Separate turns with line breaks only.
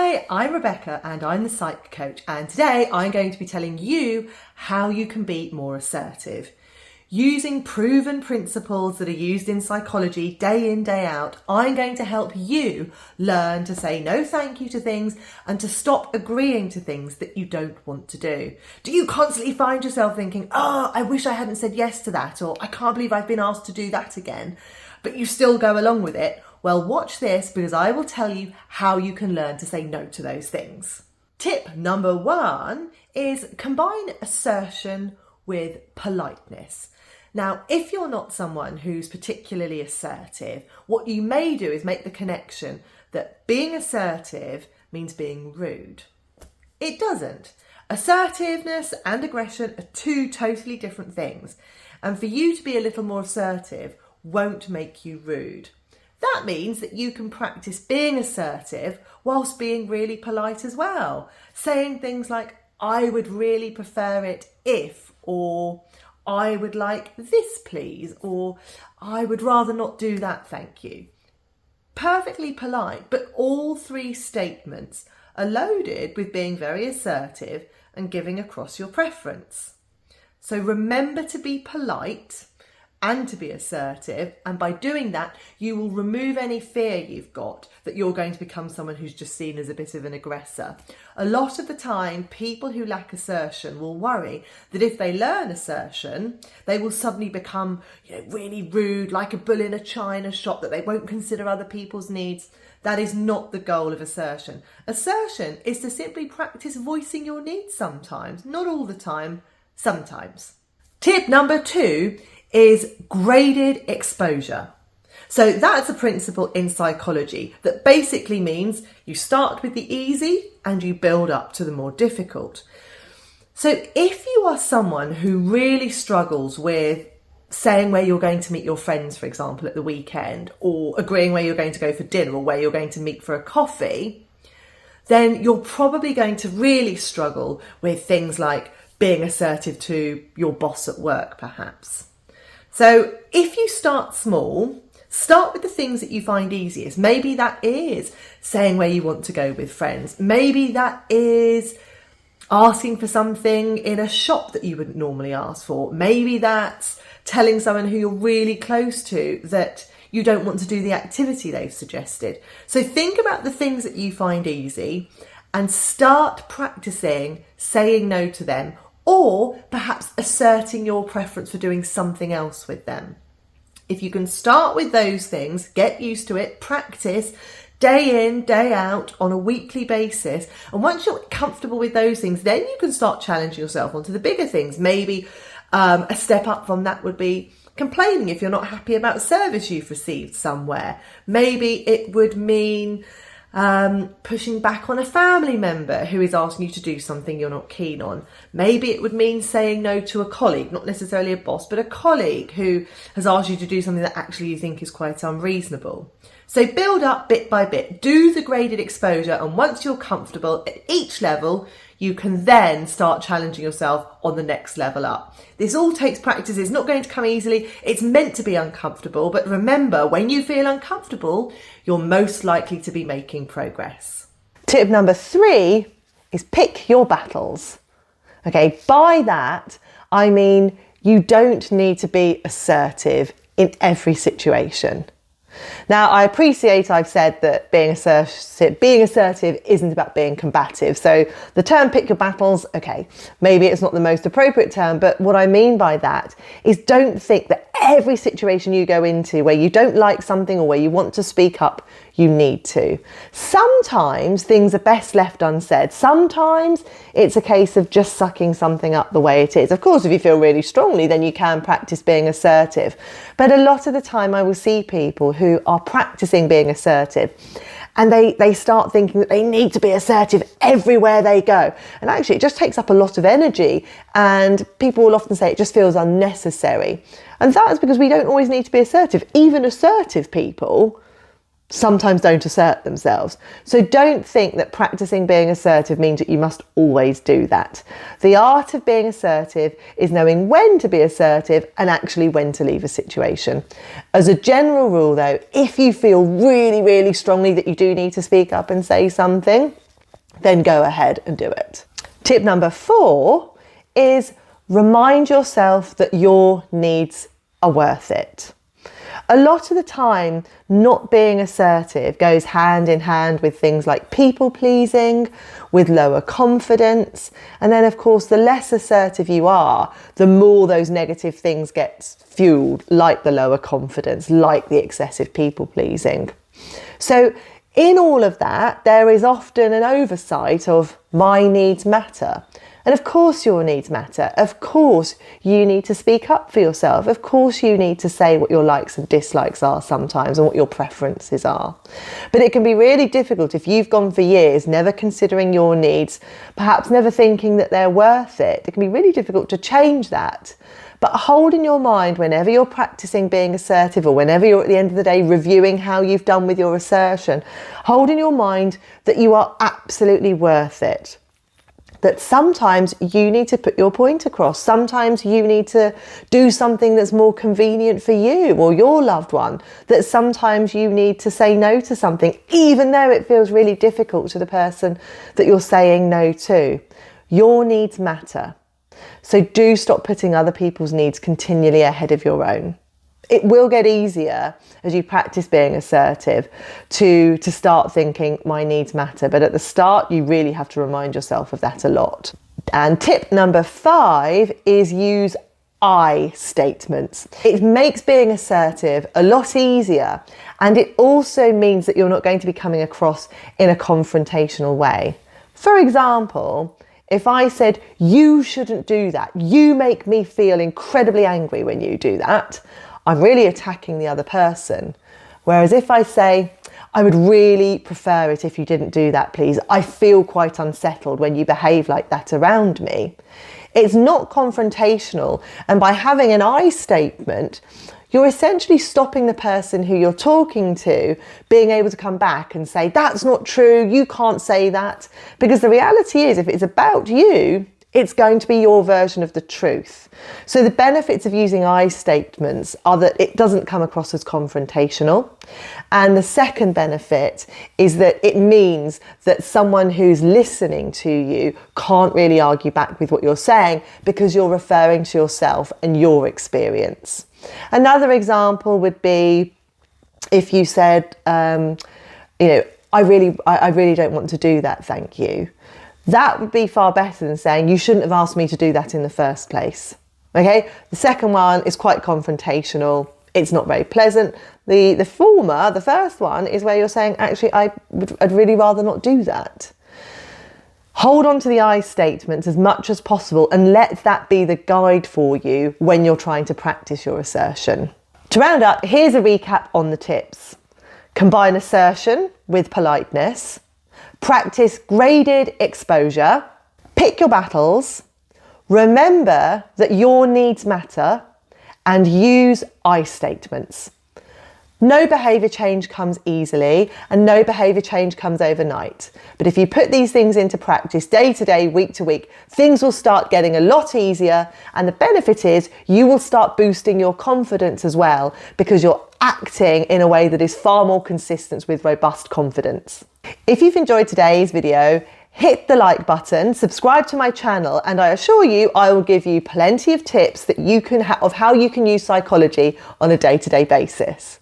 Hi, I'm Rebecca and I'm the Psych coach, and today I'm going to be telling you how you can be more assertive. Using proven principles that are used in psychology day in, day out, I'm going to help you learn to say no thank you to things and to stop agreeing to things that you don't want to do. Do you constantly find yourself thinking, I wish I hadn't said yes to that, or I can't believe I've been asked to do that again, but you still go along with it? Well, watch this, because I will tell you how you can learn to say no to those things. Tip number 1 is combine assertion with politeness. Now, if you're not someone who's particularly assertive, what you may do is make the connection that being assertive means being rude. It doesn't. Assertiveness and aggression are two totally different things. And for you to be a little more assertive won't make you rude. That means that you can practice being assertive whilst being really polite as well. Saying things like, I would really prefer it if, or I would like this please, or I would rather not do that, thank you. Perfectly polite, but all three statements are loaded with being very assertive and giving across your preference. So remember to be polite and to be assertive, and by doing that you will remove any fear you've got that you're going to become someone who's just seen as a bit of an aggressor. A lot of the time people who lack assertion will worry that if they learn assertion they will suddenly become really rude, like a bull in a china shop, that they won't consider other people's needs. That is not the goal of assertion. Assertion is to simply practice voicing your needs sometimes, not all the time, sometimes. Tip number 2 is graded exposure. So that's a principle in psychology that basically means you start with the easy and you build up to the more difficult. So if you are someone who really struggles with saying where you're going to meet your friends, for example, at the weekend, or agreeing where you're going to go for dinner or where you're going to meet for a coffee, then you're probably going to really struggle with things like being assertive to your boss at work, perhaps. So if you start small, start with the things that you find easiest. Maybe that is saying where you want to go with friends. Maybe that is asking for something in a shop that you wouldn't normally ask for. Maybe that's telling someone who you're really close to that you don't want to do the activity they've suggested. So think about the things that you find easy and start practicing saying no to them, or perhaps asserting your preference for doing something else with them. If you can start with those things, get used to it, practice day in, day out on a weekly basis. And once you're comfortable with those things, then you can start challenging yourself onto the bigger things. Maybe a step up from that would be complaining if you're not happy about a service you've received somewhere. Maybe it would mean pushing back on a family member who is asking you to do something you're not keen on. Maybe it would mean saying no to a colleague, not necessarily a boss, but a colleague who has asked you to do something that actually you think is quite unreasonable. So build up bit by bit, do the graded exposure, and once you're comfortable at each level, you can then start challenging yourself on the next level up. This all takes practice. It's not going to come easily. It's meant to be uncomfortable. But remember, when you feel uncomfortable, you're most likely to be making progress. Tip number 3 is pick your battles. Okay, by that, I mean you don't need to be assertive in every situation. Now, I appreciate I've said that being assertive isn't about being combative. So the term pick your battles, okay, maybe it's not the most appropriate term, but what I mean by that is don't think that every situation you go into where you don't like something or where you want to speak up, you need to. Sometimes things are best left unsaid. Sometimes it's a case of just sucking something up the way it is. Of course, if you feel really strongly, then you can practice being assertive. But a lot of the time I will see people who are practicing being assertive and they start thinking that they need to be assertive everywhere they go. And actually it just takes up a lot of energy, and people will often say it just feels unnecessary. And that's because we don't always need to be assertive. Even assertive people sometimes don't assert themselves. So don't think that practicing being assertive means that you must always do that. The art of being assertive is knowing when to be assertive and actually when to leave a situation. As a general rule though, if you feel really, really strongly that you do need to speak up and say something, then go ahead and do it. Tip number 4 is remind yourself that your needs are worth it. A lot of the time, not being assertive goes hand in hand with things like people pleasing, with lower confidence. And then, of course, the less assertive you are, the more those negative things get fueled, like the lower confidence, like the excessive people pleasing. So in all of that, there is often an oversight of my needs matter. And of course your needs matter. Of course you need to speak up for yourself. Of course you need to say what your likes and dislikes are sometimes and what your preferences are. But it can be really difficult if you've gone for years never considering your needs, perhaps never thinking that they're worth it. It can be really difficult to change that. But hold in your mind whenever you're practicing being assertive, or whenever you're at the end of the day reviewing how you've done with your assertion, hold in your mind that you are absolutely worth it. That sometimes you need to put your point across. Sometimes you need to do something that's more convenient for you or your loved one. That sometimes you need to say no to something, even though it feels really difficult to the person that you're saying no to. Your needs matter. So do stop putting other people's needs continually ahead of your own. It will get easier as you practice being assertive to start thinking my needs matter. But at the start, you really have to remind yourself of that a lot. And tip number 5 is use I statements. It makes being assertive a lot easier. And it also means that you're not going to be coming across in a confrontational way. For example, if I said, you shouldn't do that, you make me feel incredibly angry when you do that, I'm really attacking the other person. Whereas if I say, I would really prefer it if you didn't do that, please. I feel quite unsettled when you behave like that around me. It's not confrontational. And by having an I statement, you're essentially stopping the person who you're talking to being able to come back and say, that's not true, you can't say that. Because the reality is, if it's about you, it's going to be your version of the truth. So the benefits of using I statements are that it doesn't come across as confrontational. And the second benefit is that it means that someone who's listening to you can't really argue back with what you're saying because you're referring to yourself and your experience. Another example would be if you said, I really don't want to do that, thank you. That would be far better than saying, you shouldn't have asked me to do that in the first place. Okay, the second one is quite confrontational. It's not very pleasant. The former, the first one, is where you're saying, actually, I'd really rather not do that. Hold on to the I statements as much as possible and let that be the guide for you when you're trying to practice your assertion. To round up, here's a recap on the tips. Combine assertion with politeness. Practice graded exposure. Pick your battles. Remember that your needs matter, and use I statements. No behaviour change comes easily, and no behaviour change comes overnight. But if you put these things into practice day to day, week to week, things will start getting a lot easier. And the benefit is you will start boosting your confidence as well, because you're acting in a way that is far more consistent with robust confidence. If you've enjoyed today's video, hit the like button, subscribe to my channel, and I assure you I will give you plenty of tips that you can of how you can use psychology on a day-to-day basis.